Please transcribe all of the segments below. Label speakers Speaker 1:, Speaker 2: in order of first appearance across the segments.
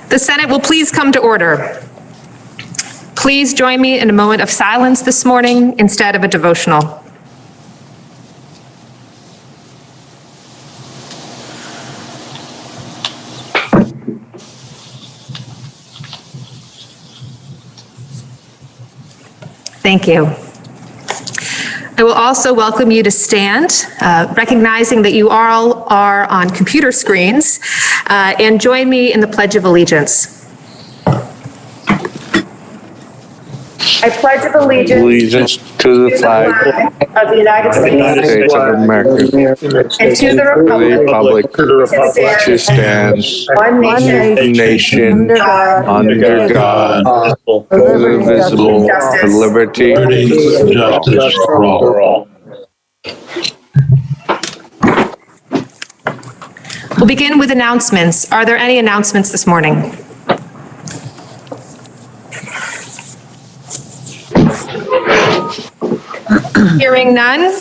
Speaker 1: The Senate will please come to order. Please join me in a moment of silence this morning instead of a devotional. Thank you. I will also welcome you to stand, recognizing that you all are on computer screens, and join me in the Pledge of Allegiance. I pledge of allegiance
Speaker 2: to the flag
Speaker 1: of the United
Speaker 2: States of America
Speaker 1: and to the republic
Speaker 2: to stand
Speaker 1: one
Speaker 2: nation under God, indivisible, with liberty
Speaker 3: and justice for all.
Speaker 1: We'll begin with announcements. Are there any announcements this morning? Hearing none,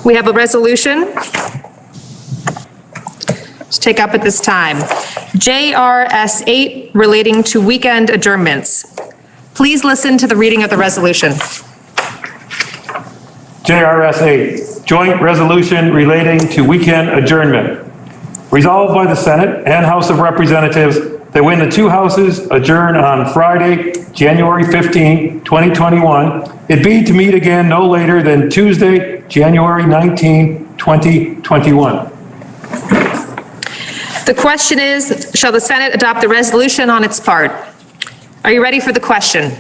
Speaker 1: we have a resolution to take up at this time. JRS 8 relating to weekend adjournments. Please listen to the reading of the resolution.
Speaker 4: JRS 8, Joint Resolution Relating to Weekend Adjournment. Resolved by the Senate and House of Representatives that when the two houses adjourn on Friday, January 15, 2021, it be to meet again no later than Tuesday, January 19, 2021.
Speaker 1: The question is, shall the Senate adopt the resolution on its part? Are you ready for the question?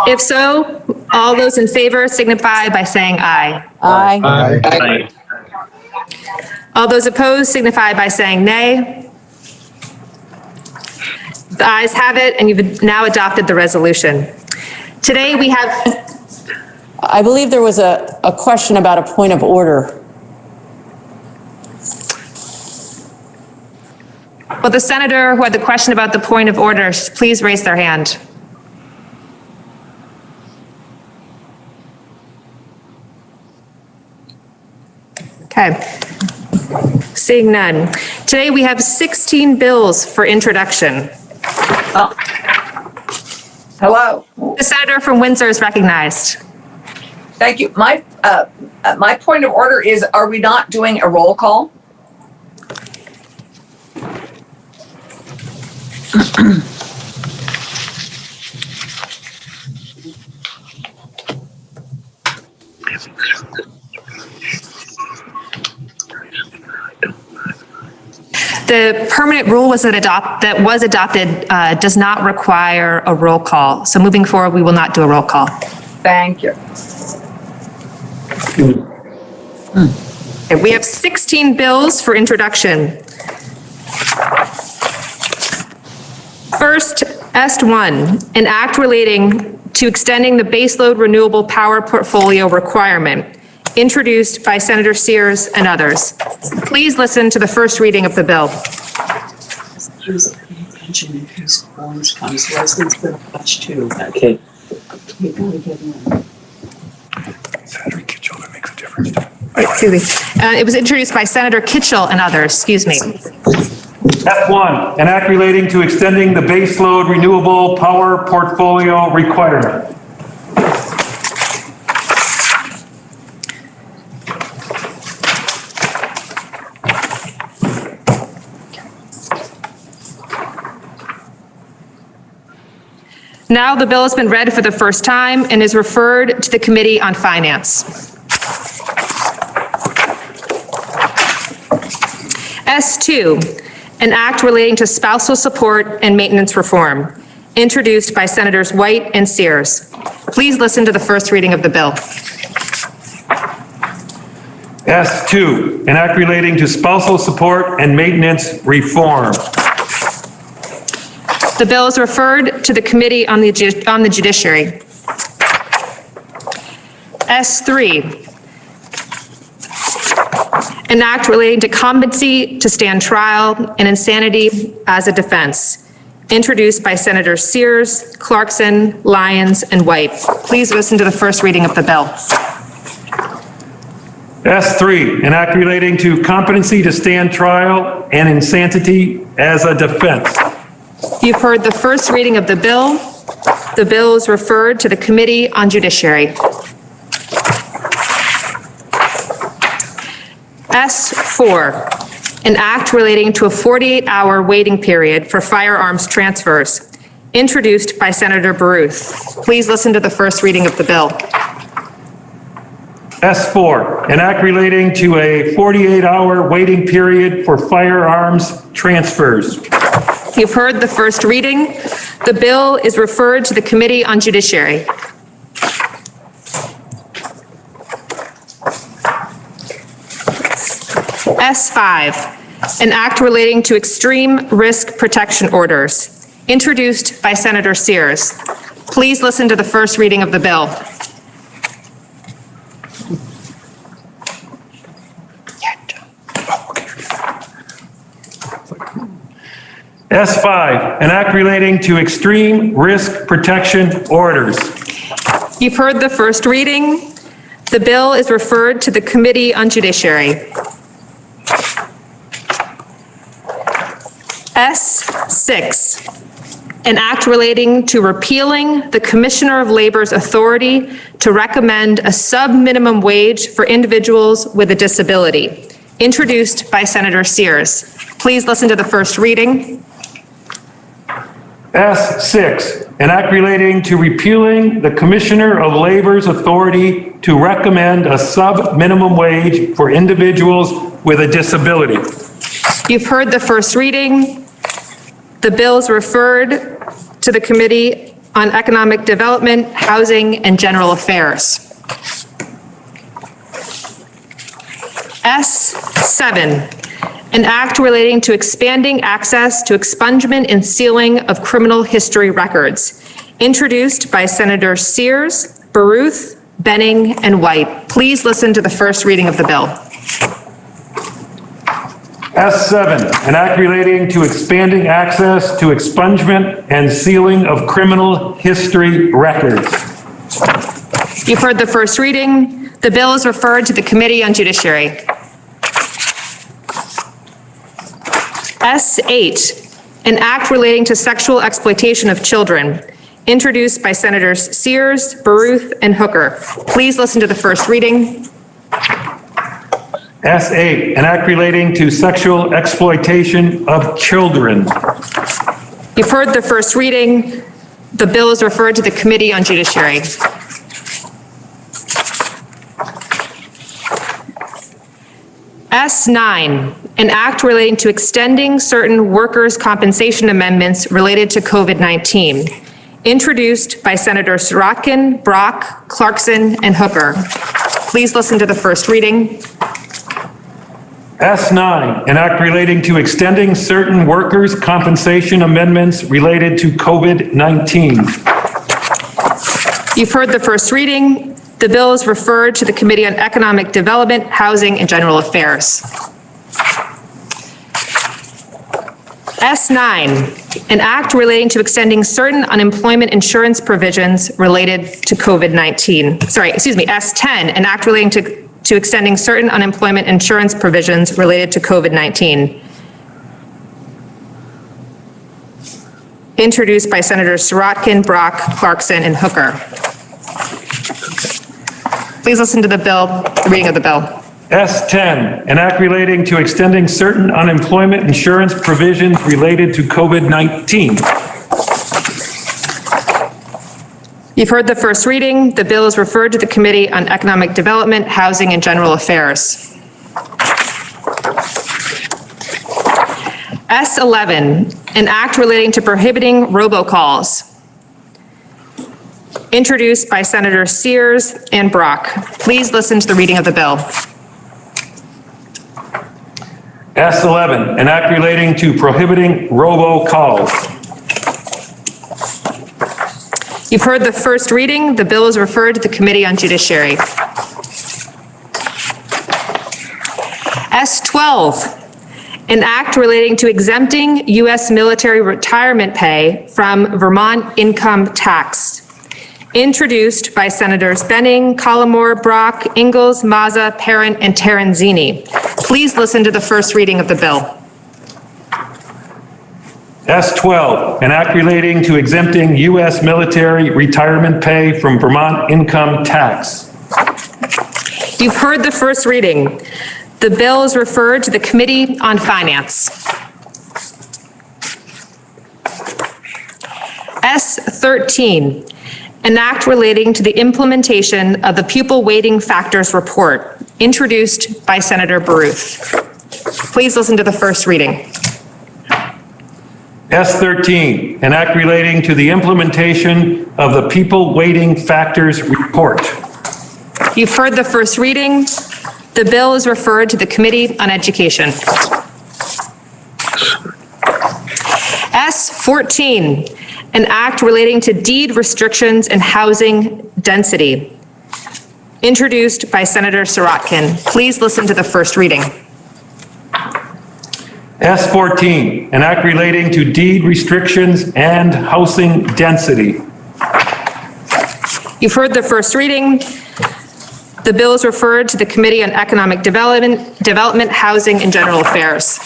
Speaker 1: If so, all those in favor signify by saying aye.
Speaker 5: Aye.
Speaker 3: Aye.
Speaker 1: All those opposed signify by saying nay. The ayes have it, and you've now adopted the resolution. Today we have,
Speaker 5: I believe there was a question about a point of order.
Speaker 1: will the senator who had the question about the point of order please raise their hand? Okay. Seeing none. Today we have 16 bills for introduction.
Speaker 6: Hello.
Speaker 1: The senator from Windsor is recognized.
Speaker 6: Thank you. My point of order is, are we not doing a roll call?
Speaker 1: The permanent rule that was adopted does not require a roll call. So moving forward, we will not do a roll call.
Speaker 6: Thank you.
Speaker 1: Okay, we have 16 bills for introduction. First, S1, an act relating to extending the baseload renewable power portfolio requirement, introduced by Senator Sears and others. Please listen to the first reading of the bill.
Speaker 7: Who's paying attention and who's forms comes. Leslie's been watched too.
Speaker 3: Okay.
Speaker 7: You gotta get in.
Speaker 4: Senator Kitchell, that makes a difference.
Speaker 1: Excuse me. It was introduced by Senator Kitchell and others. Excuse me.
Speaker 4: F1, an act relating to extending the baseload renewable power portfolio requirement.
Speaker 1: Now the bill has been read for the first time and is referred to the Committee on Finance. S2, an act relating to spousal support and maintenance reform, introduced by Senators White and Sears. Please listen to the first reading of the bill.
Speaker 4: S2, an act relating to spousal support and maintenance reform.
Speaker 1: The bill is referred to the Committee on the Judiciary. S3, an act relating to competency to stand trial and insanity as a defense, introduced by Senators Sears, Clarkson, Lyons, and White. Please listen to the first reading of the bill.
Speaker 4: S3, an act relating to competency to stand trial and insanity as a defense.
Speaker 1: You've heard the first reading of the bill. The bill is referred to the Committee on Judiciary. S4, an act relating to a 48-hour waiting period for firearms transfers, introduced by Senator Baruth. Please listen to the first reading of the bill.
Speaker 4: S4, an act relating to a 48-hour waiting period for firearms transfers.
Speaker 1: You've heard the first reading. The bill is referred to the Committee on Judiciary. S5, an act relating to extreme risk protection orders, introduced by Senator Sears. Please listen to the first reading of the bill.
Speaker 4: S5, an act relating to extreme risk protection orders.
Speaker 1: You've heard the first reading. The bill is referred to the Committee on Judiciary. S6, an act relating to repealing the Commissioner of Labor's authority to recommend a sub-minimum wage for individuals with a disability, introduced by Senator Sears. Please listen to the first reading.
Speaker 4: S6, an act relating to repealing the Commissioner of Labor's authority to recommend a sub-minimum wage for individuals with a disability.
Speaker 1: You've heard the first reading. The bill is referred to the Committee on Economic Development, Housing, and General Affairs. S7, an act relating to expanding access to expungement and sealing of criminal history records, introduced by Senators Sears, Baruth, Benning, and White. Please listen to the first reading of the bill.
Speaker 4: S7, an act relating to expanding access to expungement and sealing of criminal history records.
Speaker 1: You've heard the first reading. The bill is referred to the Committee on Judiciary. S8, an act relating to sexual exploitation of children, introduced by Senators Sears, Baruth, and Hooker. Please listen to the first reading.
Speaker 4: S8, an act relating to sexual exploitation of children.
Speaker 1: You've heard the first reading. The bill is referred to the Committee on Judiciary. S9, an act relating to extending certain workers' compensation amendments related to COVID-19, introduced by Senators Sirotkin, Brock, Clarkson, and Hooker. Please listen to the first reading.
Speaker 4: S9, an act relating to extending certain workers' compensation amendments related to COVID-19.
Speaker 1: You've heard the first reading. The bill is referred to the Committee on Economic Development, Housing, and General Affairs. S9, an act relating to extending certain unemployment insurance provisions related to COVID-19. S10, an act relating to extending certain unemployment insurance provisions related to COVID-19. Introduced by Senators Sirotkin, Brock, Clarkson, and Hooker. Please listen to the reading of the bill.
Speaker 4: S10, an act relating to extending certain unemployment insurance provisions related to COVID-19.
Speaker 1: You've heard the first reading. The bill is referred to the Committee on Economic Development, Housing, and General Affairs. S11, an act relating to prohibiting robocalls, introduced by Senators Sears and Brock. Please listen to the reading of the bill.
Speaker 4: S11, an act relating to prohibiting robocalls.
Speaker 1: You've heard the first reading. The bill is referred to the Committee on Judiciary. S12, An act relating to exempting U.S. military retirement pay from Vermont income tax. Introduced by Senators Benning, Collmore, Brock, Ingalls, Mazza, Parent, and Terenzini. Please listen to the first reading of the bill.
Speaker 4: S12, an act relating to exempting U.S. military retirement pay from Vermont income tax.
Speaker 1: You've heard the first reading. The bill is referred to the Committee on Finance. S13, an act relating to the implementation of the pupil weighting factors report, introduced by Senator Baruth. Please listen to the first reading.
Speaker 4: S13, an act relating to the implementation of the pupil weighting factors report.
Speaker 1: You've heard the first reading. The bill is referred to the Committee on Education. S14, an act relating to deed restrictions and housing density, introduced by Senator Sirotkin. Please listen to the first reading.
Speaker 4: S14, an act relating to deed restrictions and housing density.
Speaker 1: You've heard the first reading. The bill is referred to the Committee on Economic Development, Housing, and General Affairs.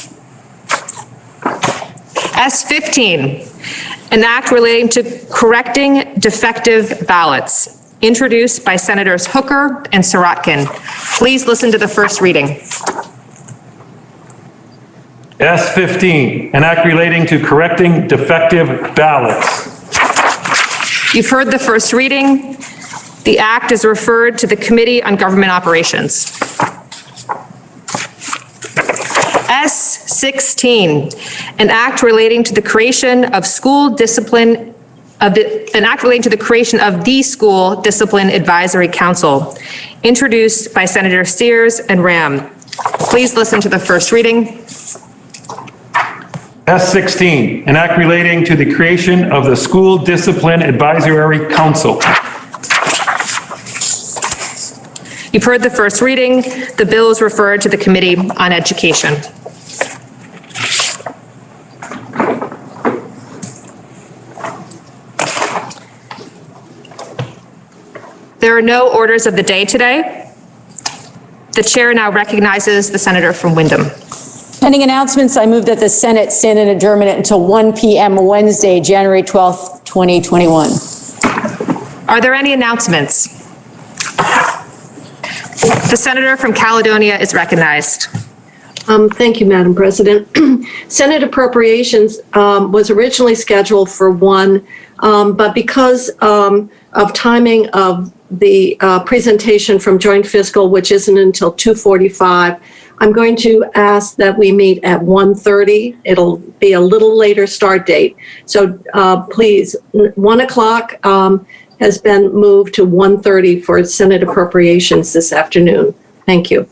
Speaker 1: S15, an act relating to correcting defective ballots, introduced by Senators Hooker and Sirotkin. Please listen to the first reading.
Speaker 4: S15, an act relating to correcting defective ballots.
Speaker 1: You've heard the first reading. The act is referred to the Committee on Government Operations. S16, an act relating to the creation of school discipline the School Discipline Advisory Council, introduced by Senator Sears and Ram. Please listen to the first reading.
Speaker 4: S16, an act relating to the creation of the School Discipline Advisory Council.
Speaker 1: You've heard the first reading. The bill is referred to the Committee on Education. There are no orders of the day today. The chair now recognizes the senator from Windham.
Speaker 5: Pending announcements, I move that the Senate stand in adjournment until 1 p.m. Wednesday, January 12th, 2021.
Speaker 1: Are there any announcements? The senator from Caledonia is recognized.
Speaker 8: Thank you, Madam President. Senate appropriations was originally scheduled for 1, but because of timing of the presentation from Joint Fiscal, which isn't until 2:45, I'm going to ask that we meet at 1:30. It'll be a little later start date. So please, 1 o'clock has been moved to 1:30 for Senate appropriations this afternoon. Thank you.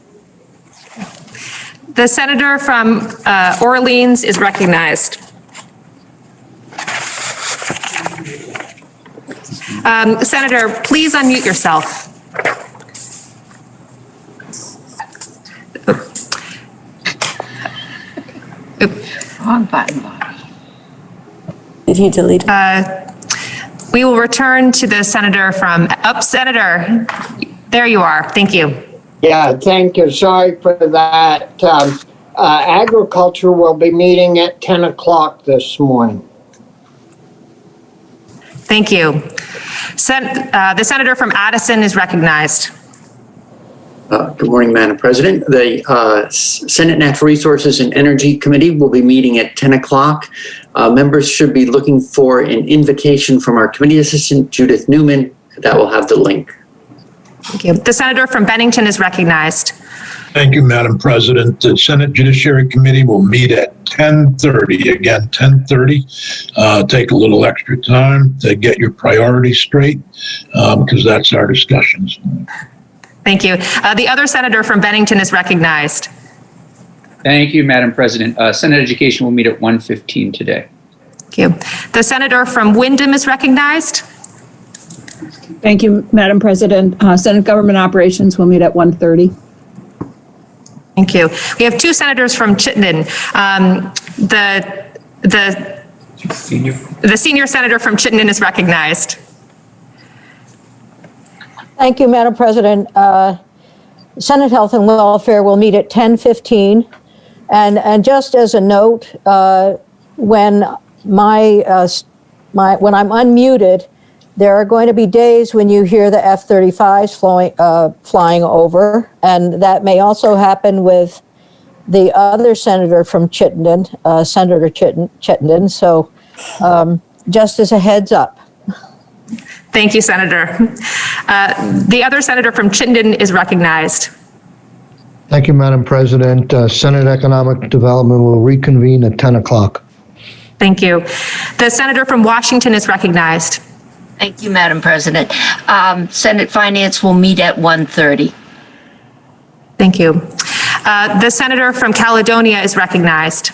Speaker 1: The senator from Orleans is recognized. Senator, please unmute yourself.
Speaker 5: Wrong button, Bobby. Did he delete it?
Speaker 1: We will return to the senator from, Senator, there you are. Thank you.
Speaker 9: Yeah, thank you. Sorry for that. Agriculture will be meeting at 10 o'clock this morning.
Speaker 1: Thank you. The senator from Addison is recognized.
Speaker 10: Good morning, Madam President. The Senate Natural Resources and Energy Committee will be meeting at 10 o'clock. Members should be looking for an invitation from our committee assistant, Judith Newman. That will have the link.
Speaker 1: Thank you. The senator from Bennington is recognized.
Speaker 3: Thank you, Madam President. The Senate Judiciary Committee will meet at 10:30. Again, 10:30. Take a little extra time to get your priorities straight because that's our discussions.
Speaker 1: Thank you. The other senator from Bennington is recognized.
Speaker 11: Thank you, Madam President. Senate Education will meet at 1:15 today.
Speaker 1: Thank you. The senator from Windham is recognized.
Speaker 12: Thank you, Madam President. Senate Government Operations will meet at 1:30.
Speaker 1: Thank you. We have two senators from Chittenden. The senior senator from Chittenden is recognized.
Speaker 12: Thank you, Madam President. Senate Health and Welfare will meet at 10:15. And just as a note, when when I'm unmuted, there are going to be days when you hear the F-35s flying over, and that may also happen with the other senator from Chittenden, Senator Chittenden. So just as a heads up.
Speaker 1: Thank you, Senator. The other senator from Chittenden is recognized.
Speaker 13: Thank you, Madam President. Senate Economic Development will reconvene at 10 o'clock.
Speaker 1: Thank you. The senator from Washington is recognized.
Speaker 14: Thank you, Madam President. Senate Finance will meet at 1:30.
Speaker 1: Thank you. The senator from Caledonia is recognized.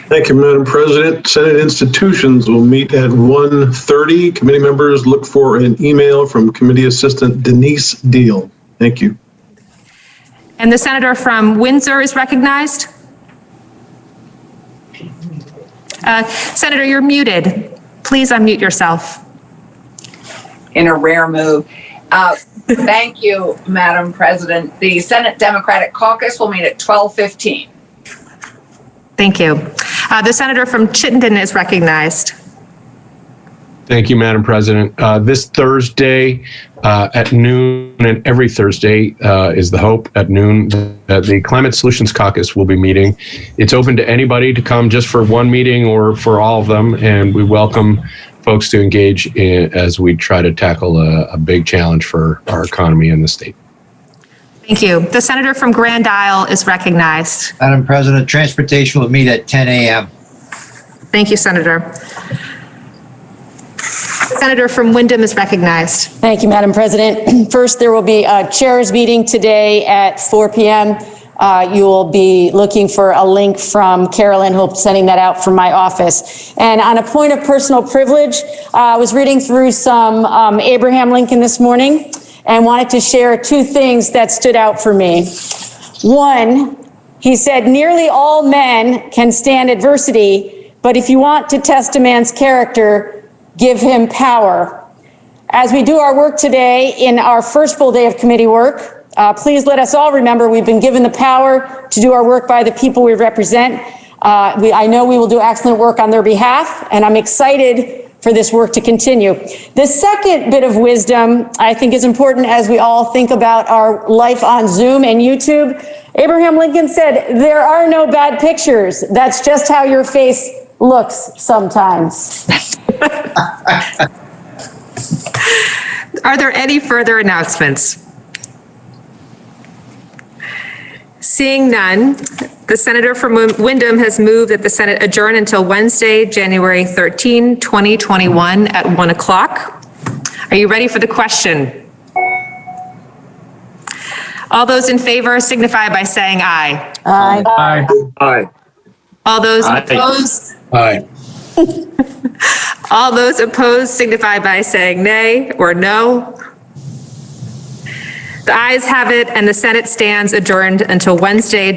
Speaker 15: Thank you, Madam President. Senate institutions will meet at 1:30. Committee members look for an email from Committee Assistant Denise Deal. Thank you.
Speaker 1: And the senator from Windsor is recognized. Senator, you're muted. Please unmute yourself.
Speaker 6: In a rare move. Thank you, Madam President. The Senate Democratic Caucus will meet at 12:15.
Speaker 1: Thank you. The senator from Chittenden is recognized.
Speaker 16: Thank you, Madam President. This Thursday at noon, and every Thursday is the hope at noon, the Climate Solutions Caucus will be meeting. It's open to anybody to come just for one meeting or for all of them, and we welcome folks to engage as we try to tackle a big challenge for our economy and the state.
Speaker 1: Thank you. The senator from Grand Isle is recognized.
Speaker 17: Madam President, transportation will meet at 10 a.m.
Speaker 1: Thank you, Senator. The senator from Windham is recognized.
Speaker 5: Thank you, Madam President. First, there will be a chairs meeting today at 4 p.m. You will be looking for a link from Carolyn, who will be sending that out from my office. And on a point of personal privilege, I was reading through some Abraham Lincoln this morning and wanted to share two things that stood out for me. One, he said, nearly all men can stand adversity, but if you want to test a man's character, give him power. As we do our work today in our first full day of committee work, please let us all remember we've been given the power to do our work by the people we represent. I know we will do excellent work on their behalf, and I'm excited for this work to continue. The second bit of wisdom I think is important as we all think about our life on Zoom and YouTube. Abraham Lincoln said, there are no bad pictures. That's just how your face looks sometimes.
Speaker 1: Are there any further announcements? Seeing none, the senator from Windham has moved that the Senate adjourn until Wednesday, January 13, 2021 at 1 o'clock. Are you ready for the question? All those in favor signify by saying aye.
Speaker 12: Aye.
Speaker 15: Aye. Aye.
Speaker 1: All those opposed?
Speaker 3: Aye.
Speaker 1: All those opposed signify by saying nay or no. The ayes have it, and the Senate stands adjourned until Wednesday,